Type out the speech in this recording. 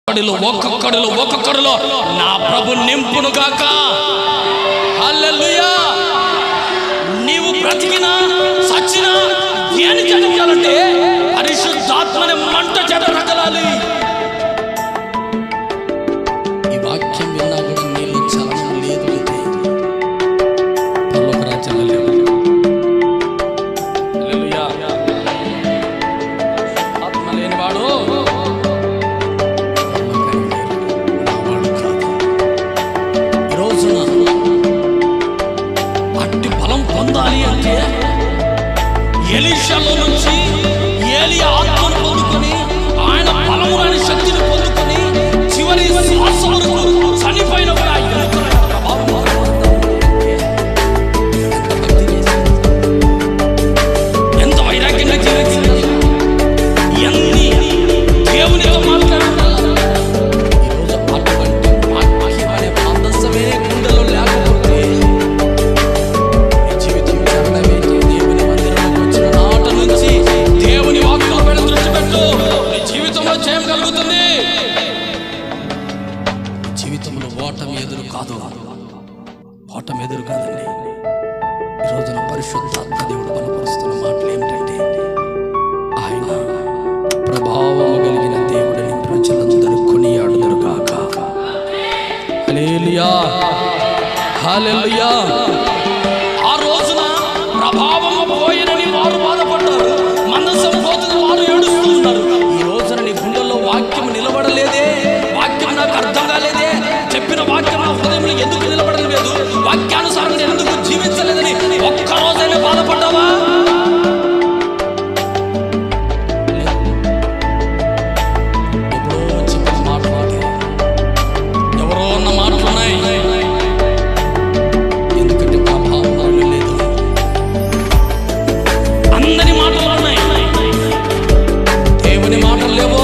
ఒక్కొక్కడిలో నా ప్రభు నింపును గాక. హల్లెలూయా. నీవు బ్రతికినా సచ్చినా దేని జరగాలంటే పరిశుద్ధాత్మని మంట చేత రగలాలి. ఈ వాక్యం విన్నా కూడా నీళ్ళు చలనం లేదు అంటే పరలోక రాజ్యంలో లేవు. హల్లెలూయా. ఆత్మ లేనివాడు పొందాలి అంటే ఎలీషాలో నుంచి ఏలియా ఆత్మను పొందుకొని ఆయన బలములోని శక్తిని పొందుకొని చివరి శ్వాస వరకు చనిపోయిన కూడా ఎంత వైరాగ్యంగా జీవించింది, ఎన్ని దేవునితో మాట్లాడాలి. ఈరోజు అటువంటి మహిమనే అందసమే గుండెలో లేకపోతే చేయగలుగుతుంది. జీవితంలో ఓటమి ఎదురు కాదు, ఓటమి ఎదురు కాదండి. ఈ రోజున పరిశుద్ధాత్మ దేవుడు బలపరుస్తున్న మాటలు ఏమిటంటే, ఆయన ప్రభావం కలిగిన దేవుడిని ప్రజలందరూ కొనియాడుదురు గాక. హల్లెలూయా, హల్లెలూయా. ఆ రోజున ప్రభావం పోయినని వారు బాధపడ్డారు, మనసం పోతున్న వారు ఏడుస్తున్నారు. వాక్యం నిలబడలేదే, వాక్యం నాకు అర్థం కాలేదే, చెప్పిన వాక్యం నా హృదయంలో ఎందుకు నిలబడలేదు, వాక్యానుసారంగా ఎందుకు జీవించలేదని ఒక్కరోజైనా బాధపడ్డావా? ఎప్పుడో చెప్పిన మాటలు, ఎవరో అన్న మాటలు ఉన్నాయి. ఎందుకంటే ప్రభావం లేదు, అందరి మాటలు ఉన్నాయి, దేవుని మాటలు లేవో.